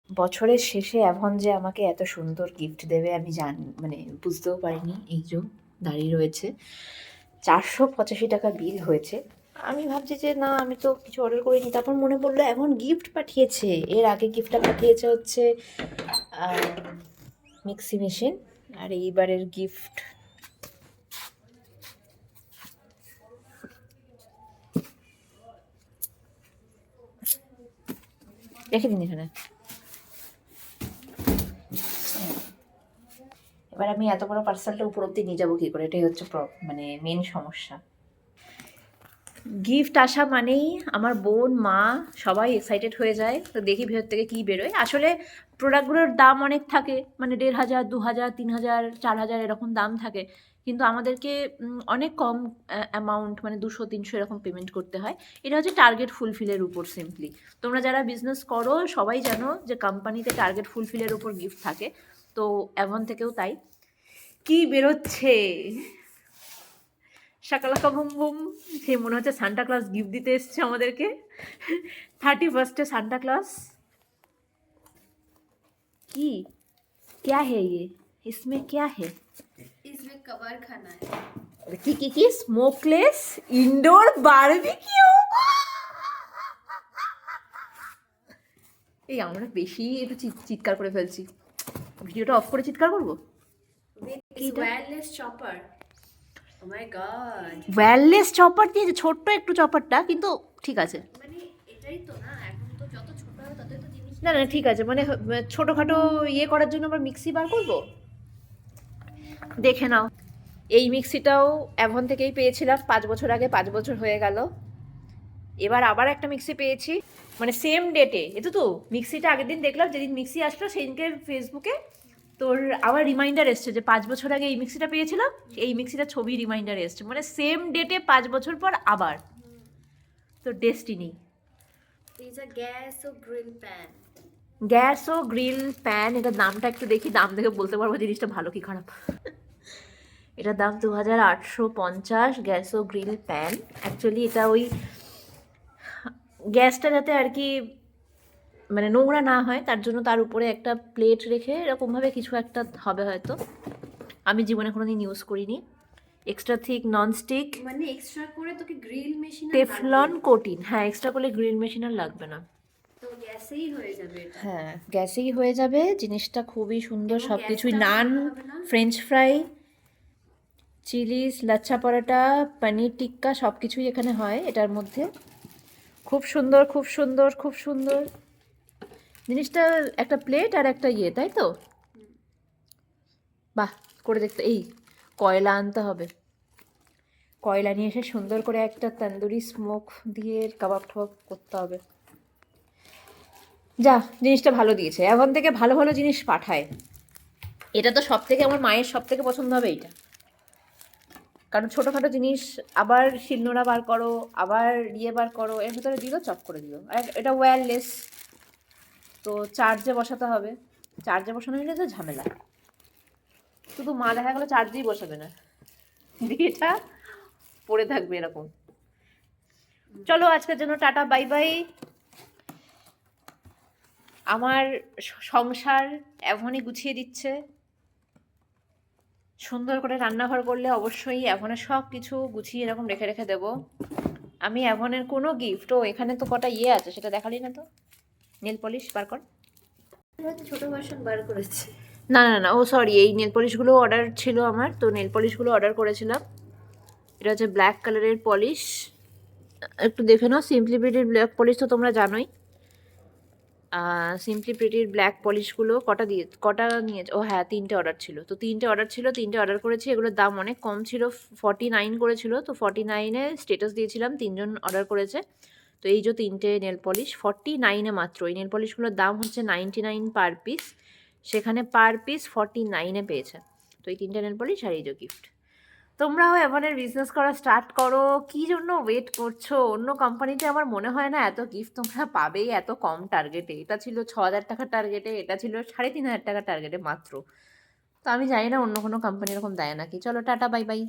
বছরের শেষে অ্যাভন যে আমাকে এত সুন্দর গিফট দেবে আমি মানে বুঝতেও পারিনি। এই যে দাঁড়িয়ে রয়েছে, 485 টাকা বিল হয়েছে। আমি ভাবছি যে না, আমি তো কিছু অর্ডার করিনি। তারপর মনে পড়লো অ্যাভন গিফট পাঠিয়েছে। এর আগে গিফটটা পাঠিয়েছে হচ্ছে মিক্সি মেশিন, আর এইবারের গিফট রেখে দিন এখানে। এবার আমি এত বড় পার্সেলটা উপর অব্দি নিয়ে যাবো কী করে, এটাই হচ্ছে মানে মেন সমস্যা। গিফট আসা মানেই আমার বোন, মা সবাই এক্সাইটেড হয়ে যায়। তো দেখি ভেতর থেকে কী বেরোয়। আসলে প্রোডাক্টগুলোর দাম অনেক থাকে, মানে ১,৫০০, ২,০০০, ৩,০০০, ৪,০০০ এরকম দাম থাকে। কিন্তু আমাদেরকে অনেক কম অ্যামাউন্ট, মানে ২০০-৩০০ এরকম পেমেন্ট করতে হয়। এটা হচ্ছে টার্গেট ফুলফিলের উপর সিম্পলি। তোমরা যারা বিজনেস করো সবাই জানো যে কোম্পানিতে টার্গেট ফুলফিলের উপর গিফট থাকে। তো অ্যাভন থেকেও তাই। কি বেরোচ্ছে শাকালাকা বুম বুম, সে মনে হচ্ছে সান্টা ক্লজ গিফট দিতে এসছে আমাদেরকে। 31 সান্টা ক্লজ। কি क्या है ये, इसमें क्या है? इसमें कवर खाना है। কি স্মোকলেস ইনডোর বারবিকিউ। এই আমরা বেশি একটু চিৎকার করে ফেলছি। ভিডিওটা অফ করে চিৎকার করবো। Wireless chopper. Oh my God, wireless chopper দিয়েছে, ছোট্ট একটু চপারটা, কিন্তু ঠিক আছে। মানে এটাই তো না, এখন তো যত ছোট হবে ততই তো জিনিস। না না ঠিক আছে, মানে ছোটোখাটো ইয়ে করার জন্য আবার মিক্সি বার করবো। দেখে নাও, এই মিক্সিটাও অ্যাভন থেকেই পেয়েছিলাম 5 বছর আগে, 5 বছর হয়ে গেল। এবার আবার একটা মিক্সি পেয়েছি, মানে সেম ডেটে। এতো তো মিক্সিটা আগের দিন দেখলাম, যেদিন মিক্সি আসলো সেদিনকে ফেসবুকে তোর আবার রিমাইন্ডার এসছে যে 5 বছর আগে এই মিক্সিটা পেয়েছিলাম। এই মিক্সিটা ছবি রিমাইন্ডার এসছে, মানে সেম ডেটে 5 বছর পর আবার। তো ডেস্টিনি। ইজ আ গ্যাস ও গ্রিল প্যান। গ্যাস ও গ্রিল প্যান, এটার দামটা একটু দেখি, দাম দেখে বলতে পারবো জিনিসটা ভালো কি খারাপ। এটার দাম 2850 গ্যাস ও গ্রিল প্যান। অ্যাকচুয়ালি এটা ওই গ্যাসটা যাতে আর কি মানে নোংরা না হয় তার জন্য তার উপরে একটা প্লেট রেখে এরকমভাবে কিছু একটা হবে হয়তো। আমি জীবনে কোনোদিন ইউজ করিনি। এক্সট্রা থিক ননস্টিক, মানে এক্সট্রা করে তোকে গ্রিল মেশিন টেফলন কোটিং। হ্যাঁ, এক্সট্রা করলে গ্রিল মেশিন আর লাগবে না, তো গ্যাসেই হয়ে যাবে এটা। হ্যাঁ গ্যাসেই হয়ে যাবে। জিনিসটা খুবই সুন্দর, এবং সব কিছুই, গ্যাসটা নান, ভালো হবে না? French fry, Chillies, lachha paratha, paneer tikka সব কিছুই এখানে হয় এটার মধ্যে। খুব সুন্দর, খুব সুন্দর, খুব সুন্দর জিনিসটা। একটা প্লেট আর একটা ইয়ে, তাই তো? বাহ, করে দেখতে। এই কয়লা আনতে হবে, কয়লা নিয়ে এসে সুন্দর করে একটা তন্দুরি স্মোক দিয়ে কাবাব টাবাব করতে হবে। যা, জিনিসটা ভালো দিয়েছে। এখন থেকে ভালো ভালো জিনিস পাঠায়। এটা তো সব থেকে, আমার মায়ের সব থেকে পছন্দ হবে এইটা। কারণ ছোটোখাটো জিনিস আবার শিলনোড়া বার করো, আবার ইয়ে বার করো, এর ভিতরে দিল, চপ করে দিল। আর এটা ওয়্যারলেস, তো চার্জে বসাতে হবে। চার্জে বসানো হলে তো ঝামেলা। শুধু মা দেখা গেলো চার্জেই বসাবে না, দিয়ে এটা পড়ে থাকবে এরকম। চলো আজকের জন্য টাটা, বাই বাই। আমার সংসার এমনই গুছিয়ে দিচ্ছে। সুন্দর করে রান্নাঘর করলে অবশ্যই অ্যাভনের সব কিছু গুছিয়ে এরকম রেখে রেখে দেবো। আমি অ্যাভনের কোনো গিফট, ও এখানে তো কটা ইয়ে আছে সেটা দেখালি না তো। নেল পলিশ বার কর। ছোট ভার্সন বার করেছি। না না না, ও সরি, এই নেল পলিশগুলো অর্ডার ছিল আমার, তো নেল পলিশগুলো অর্ডার করেছিলাম। এটা হচ্ছে ব্ল্যাক কালারের পলিশ, একটু দেখে নাও। সিম্পলি প্রিটির ব্ল্যাক পলিশ তো তোমরা জানোই। সিম্পলি প্রিটির ব্ল্যাক পলিশগুলো কটা নিয়েছে, ও হ্যাঁ 3টে অর্ডার ছিল। তো 3টে অর্ডার ছিল, 3টে অর্ডার করেছি। এগুলোর দাম অনেক কম ছিল, 49 করেছিল। তো 49-এ স্টেটাস দিয়েছিলাম, 3জন অর্ডার করেছে। তো এই যে 3টে নেল পলিশ 49-এ মাত্র। এই নেল পলিশগুলোর দাম হচ্ছে 99 পার পিস, সেখানে পার পিস 49-এ পেয়েছে। তো এই 3টে নেল পলিশ আর এই যে গিফট। তোমরাও অ্যাভনের বিজনেস করা স্টার্ট করো। কী জন্য ওয়েট করছো? অন্য কোম্পানিতে আমার মনে হয় না এত গিফট তোমরা পাবেই এত কম টার্গেটে। এটা ছিল 6,000 টাকার টার্গেটে, এটা ছিল 3,500 টাকার টার্গেটে মাত্র। তো আমি জানি না অন্য কোনো কোম্পানি এরকম দেয় নাকি। চলো টাটা, বাই বাই।